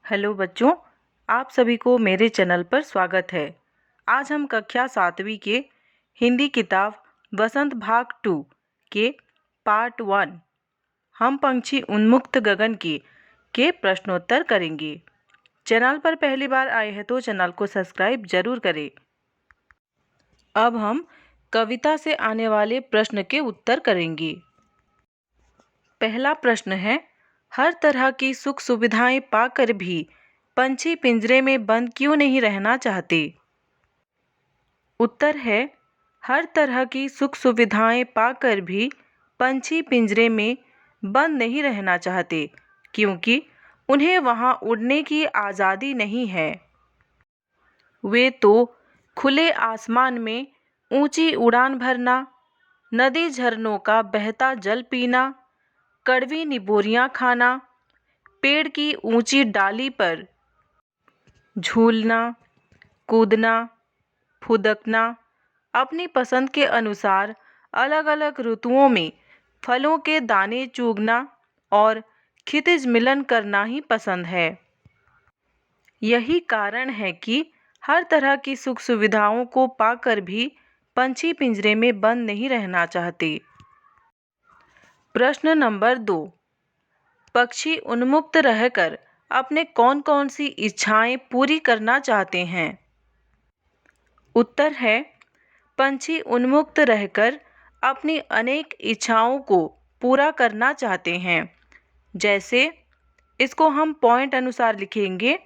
Hello बच्चों, आप सभी को मेरे चैनल पर स्वागत है। आज हम कक्षा 7वीं के हिंदी किताब वसंत भाग 2 के पार्ट 1 हम पंछी उन्मुक्त गगन के प्रश्नोत्तर करेंगे। चैनल पर पहली बार आए हैं तो चैनल को सब्सक्राइब जरूर करें। अब हम कविता से आने वाले प्रश्न के उत्तर करेंगे। पहला प्रश्न है, हर तरह की सुख सुविधाएं पाकर भी पंछी पिंजरे में बंद क्यों नहीं रहना चाहते? उत्तर है, हर तरह की सुख सुविधाएं पाकर भी पंछी पिंजरे में बंद नहीं रहना चाहते क्योंकि उन्हें वहां उड़ने की आज़ादी नहीं है। वे तो खुले आसमान में ऊंची उड़ान भरना, नदी झरनों का बहता जल पीना, कड़वी निबोरियां खाना, पेड़ की ऊंची डाली पर झूलना, कूदना, फुदकना, अपनी पसंद के अनुसार अलग अलग ऋतुओं में फलों के दाने चुगना और क्षितिज मिलन करना ही पसंद है। यही कारण है कि हर तरह की सुख सुविधाओं को पाकर भी पंछी पिंजरे में बंद नहीं रहना चाहते। प्रश्न नंबर 2, पक्षी उन्मुक्त रहकर अपने कौन कौन सी इच्छाएं पूरी करना चाहते हैं? उत्तर है, पंछी उन्मुक्त रहकर अपनी अनेक इच्छाओं को पूरा करना चाहते हैं। जैसे इसको हम पॉइंट अनुसार लिखेंगे।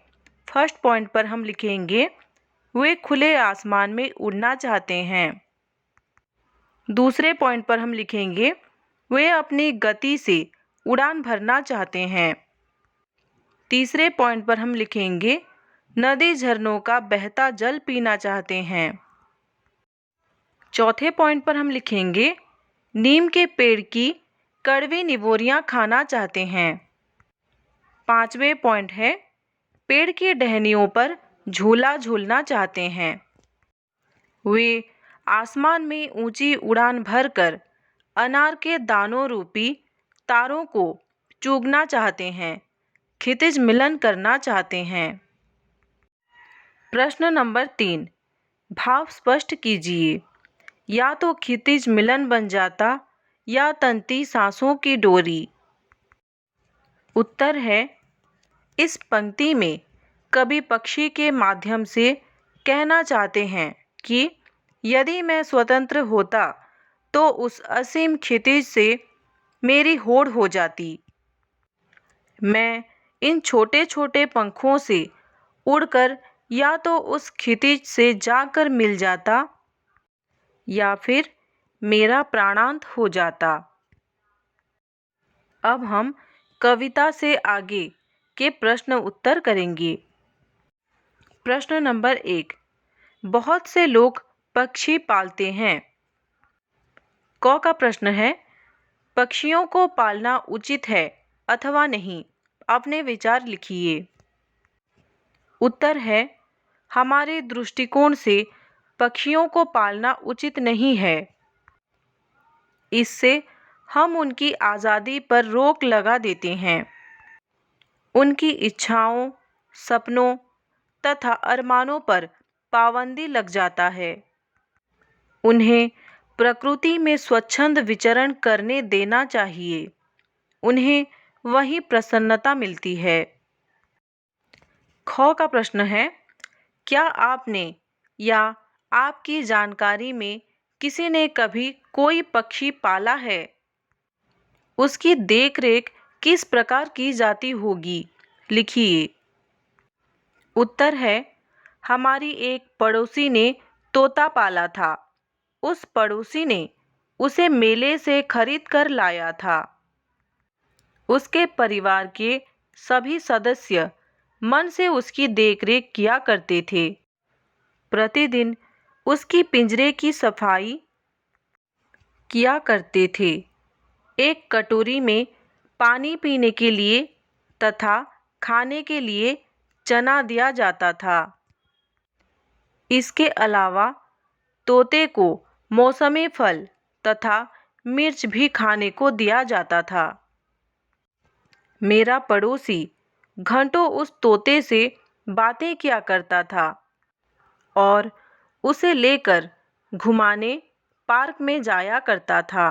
फर्स्ट पॉइंट पर हम लिखेंगे, वे खुले आसमान में उड़ना चाहते हैं। दूसरे पॉइंट पर हम लिखेंगे, वे अपनी गति से उड़ान भरना चाहते हैं। तीसरे पॉइंट पर हम लिखेंगे, नदी झरनों का बहता जल पीना चाहते हैं। चौथे पॉइंट पर हम लिखेंगे, नीम के पेड़ की कड़वी निबोरियां खाना चाहते हैं। पांचवें पॉइंट है, पेड़ की टहनियों पर झूला झूलना चाहते हैं। वे आसमान में ऊंची उड़ान भरकर अनार के दानों रूपी तारों को चुगना चाहते हैं, क्षितिज मिलन करना चाहते हैं। प्रश्न नंबर 3, भाव स्पष्ट कीजिए। या तो क्षितिज मिलन बन जाता या तंती सांसों की डोरी। उत्तर है, इस पंक्ति में कवि पक्षी के माध्यम से कहना चाहते हैं कि यदि मैं स्वतंत्र होता तो उस असीम क्षितिज से मेरी होड़ हो जाती। मैं इन छोटे छोटे पंखों से उड़कर या तो उस क्षितिज से जाकर मिल जाता या फिर मेरा प्राणांत हो जाता। अब हम कविता से आगे के प्रश्न उत्तर करेंगे। प्रश्न नंबर 1, बहुत से लोग पक्षी पालते हैं। क का प्रश्न है, पक्षियों को पालना उचित है अथवा नहीं? अपने विचार लिखिए। उत्तर है, हमारे दृष्टिकोण से पक्षियों को पालना उचित नहीं है। इससे हम उनकी आज़ादी पर रोक लगा देते हैं। उनकी इच्छाओं, सपनों तथा अरमानों पर पाबंदी लग जाता है। उन्हें प्रकृति में स्वच्छंद विचरण करने देना चाहिए। उन्हें वही प्रसन्नता मिलती है। ख का प्रश्न है, क्या आपने या आपकी जानकारी में किसी ने कभी कोई पक्षी पाला है? उसकी देखरेख किस प्रकार की जाती होगी? लिखिए। उत्तर है, हमारी एक पड़ोसी ने तोता पाला था। उस पड़ोसी ने उसे मेले से खरीद कर लाया था। उसके परिवार के सभी सदस्य मन से उसकी देखरेख किया करते थे। प्रतिदिन उसकी पिंजरे की सफाई किया करते थे। एक कटोरी में पानी पीने के लिए तथा खाने के लिए चना दिया जाता था। इसके अलावा तोते को मौसमी फल तथा मिर्च भी खाने को दिया जाता था। मेरा पड़ोसी घंटों उस तोते से बातें किया करता था और उसे लेकर घुमाने पार्क में जाया करता था।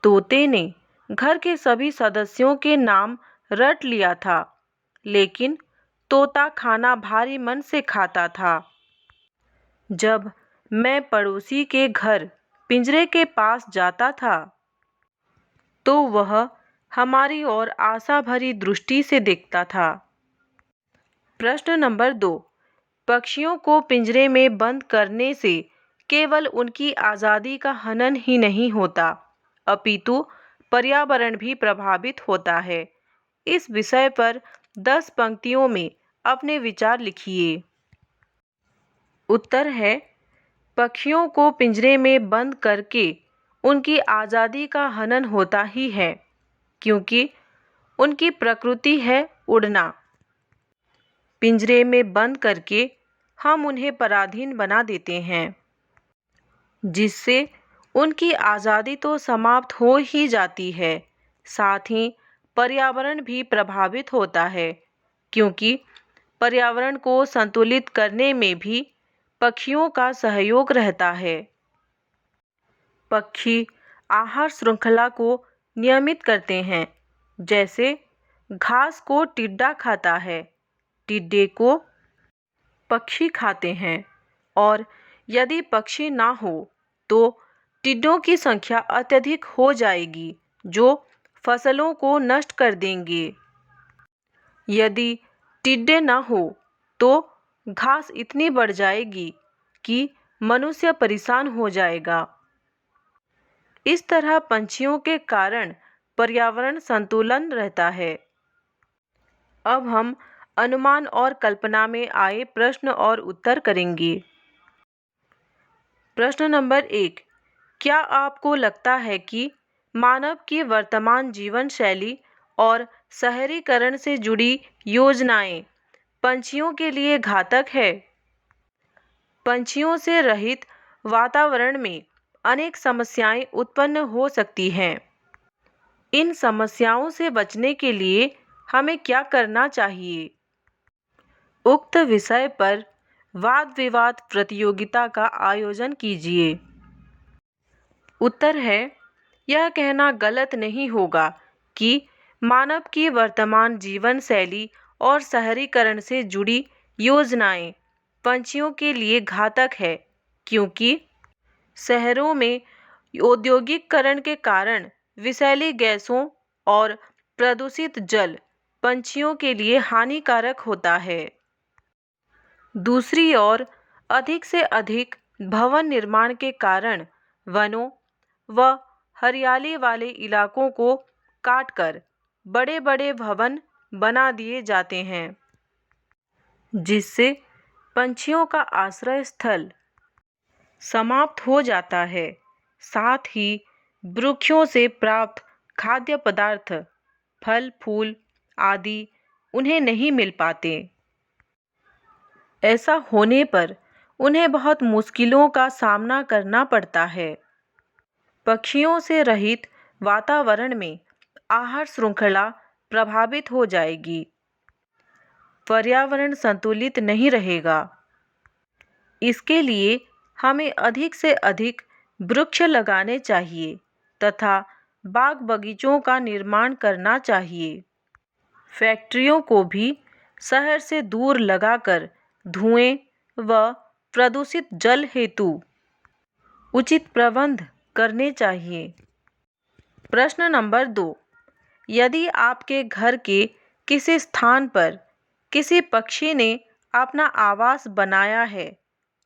तोते ने घर के सभी सदस्यों के नाम रट लिया था, लेकिन तोता खाना भारी मन से खाता था। जब मैं पड़ोसी के घर पिंजरे के पास जाता था, तो वह हमारी ओर आशा भरी दृष्टि से देखता था। प्रश्न नंबर 2। पक्षियों को पिंजरे में बंद करने से केवल उनकी आज़ादी का हनन ही नहीं होता, अपितु पर्यावरण भी प्रभावित होता है। इस विषय पर 10 पंक्तियों में अपने विचार लिखिए। उत्तर है, पक्षियों को पिंजरे में बंद करके उनकी आज़ादी का हनन होता ही है, क्योंकि उनकी प्रकृति है उड़ना। पिंजरे में बंद करके हम उन्हें पराधीन बना देते हैं, जिससे उनकी आज़ादी तो समाप्त हो ही जाती है, साथ ही पर्यावरण भी प्रभावित होता है, क्योंकि पर्यावरण को संतुलित करने में भी पक्षियों का सहयोग रहता है। पक्षी आहार श्रृंखला को नियमित करते हैं, जैसे घास को टिड्डा खाता है, टिड्डे को पक्षी खाते हैं, और यदि पक्षी ना हो तो टिड्डों की संख्या अत्यधिक हो जाएगी, जो फसलों को नष्ट कर देंगे। यदि टिड्डे ना हो तो घास इतनी बढ़ जाएगी कि मनुष्य परेशान हो जाएगा। इस तरह पंछियों के कारण पर्यावरण संतुलन रहता है। अब हम अनुमान और कल्पना में आए प्रश्न और उत्तर करेंगे। प्रश्न नंबर 1। क्या आपको लगता है कि मानव की वर्तमान जीवन शैली और शहरीकरण से जुड़ी योजनाएं पंछियों के लिए घातक है? पंछियों से रहित वातावरण में अनेक समस्याएं उत्पन्न हो सकती हैं। इन समस्याओं से बचने के लिए हमें क्या करना चाहिए? उक्त विषय पर वाद विवाद प्रतियोगिता का आयोजन कीजिए। उत्तर है, यह कहना गलत नहीं होगा कि मानव की वर्तमान जीवन शैली और शहरीकरण से जुड़ी योजनाएं पंछियों के लिए घातक है, क्योंकि शहरों में औद्योगिकरण के कारण विषैली गैसों और प्रदूषित जल पंछियों के लिए हानिकारक होता है। दूसरी ओर अधिक से अधिक भवन निर्माण के कारण वनों व हरियाली वाले इलाकों को काटकर बड़े बड़े भवन बना दिए जाते हैं, जिससे पंछियों का आश्रय स्थल समाप्त हो जाता है। साथ ही वृक्षों से प्राप्त खाद्य पदार्थ, फल फूल आदि उन्हें नहीं मिल पाते। ऐसा होने पर उन्हें बहुत मुश्किलों का सामना करना पड़ता है। पक्षियों से रहित वातावरण में आहार श्रृंखला प्रभावित हो जाएगी, पर्यावरण संतुलित नहीं रहेगा। इसके लिए हमें अधिक से अधिक वृक्ष लगाने चाहिए तथा बाग बगीचों का निर्माण करना चाहिए। फैक्ट्रियों को भी शहर से दूर लगाकर धुएं व प्रदूषित जल हेतु उचित प्रबंध करने चाहिए। प्रश्न नंबर 2। यदि आपके घर के किसी स्थान पर किसी पक्षी ने अपना आवास बनाया है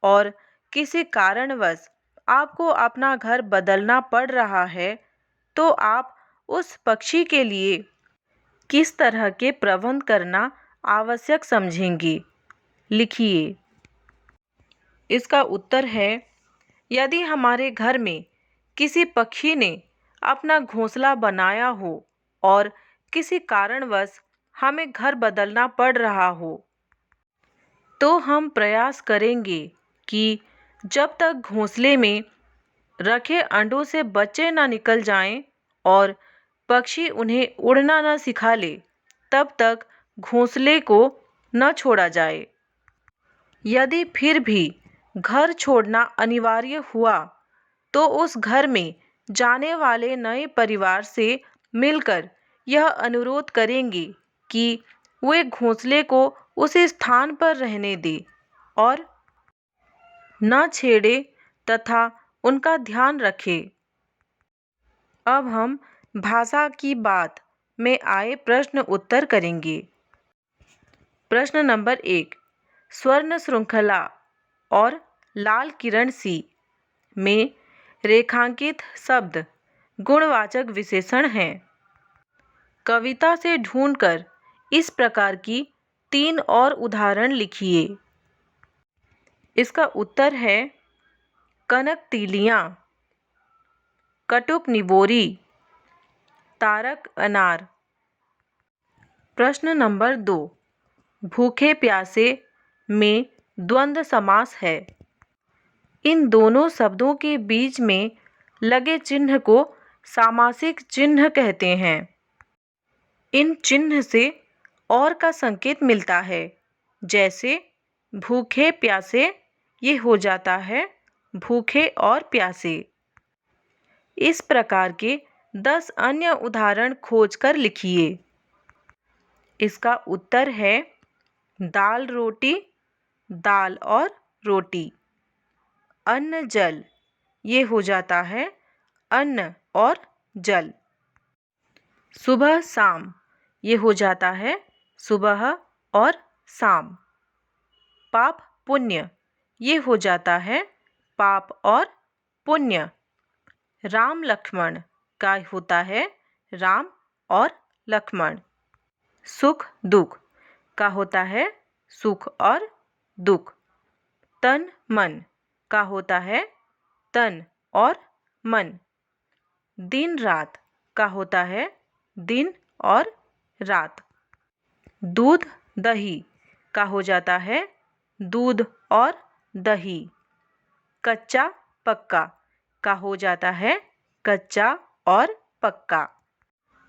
और किसी कारणवश आपको अपना घर बदलना पड़ रहा है, तो आप उस पक्षी के लिए किस तरह के प्रबंध करना आवश्यक समझेंगे? लिखिए। इसका उत्तर है, यदि हमारे घर में किसी पक्षी ने अपना घोंसला बनाया हो और किसी कारणवश हमें घर बदलना पड़ रहा हो, तो हम प्रयास करेंगे कि जब तक घोंसले में रखे अंडों से बच्चे ना निकल जाएं और पक्षी उन्हें उड़ना ना सिखा ले, तब तक घोंसले को न छोड़ा जाए। यदि फिर भी घर छोड़ना अनिवार्य हुआ तो उस घर में जाने वाले नए परिवार से मिलकर यह अनुरोध करेंगे कि वे घोंसले को उस स्थान पर रहने दें और न छेड़े तथा उनका ध्यान रखें। अब हम भाषा की बात में आए प्रश्न उत्तर करेंगे। प्रश्न नंबर 1, स्वर्ण श्रृंखला और लाल किरण सी में रेखांकित शब्द गुणवाचक विशेषण हैं। कविता से ढूंढकर इस प्रकार की 3 और उदाहरण लिखिए। इसका उत्तर है कनक तीलियाँ, कटुक निबोरी, तारक अनार। प्रश्न नंबर 2, भूखे प्यासे में द्वंद्व समास है। इन दोनों शब्दों के बीच में लगे चिन्ह को सामासिक चिन्ह कहते हैं। इन चिन्ह से और का संकेत मिलता है, जैसे भूखे प्यासे ये हो जाता है भूखे और प्यासे। इस प्रकार के 10 अन्य उदाहरण खोजकर लिखिए। इसका उत्तर है दाल रोटी, दाल और रोटी। अन्न जल ये हो जाता है अन्न और जल। सुबह शाम ये हो जाता है सुबह और शाम। पाप पुण्य ये हो जाता है पाप और पुण्य। राम लक्ष्मण का होता है राम और लक्ष्मण। सुख दुख का होता है सुख और दुख। तन मन का होता है तन और मन। दिन रात का होता है दिन और रात। दूध दही का हो जाता है दूध और दही। कच्चा पक्का का हो जाता है कच्चा और पक्का।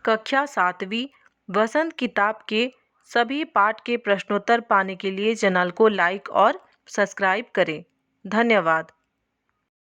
कक्षा 7वीं वसंत किताब के सभी पाठ के प्रश्नोत्तर पाने के लिए चैनल को लाइक और सब्सक्राइब करें। धन्यवाद।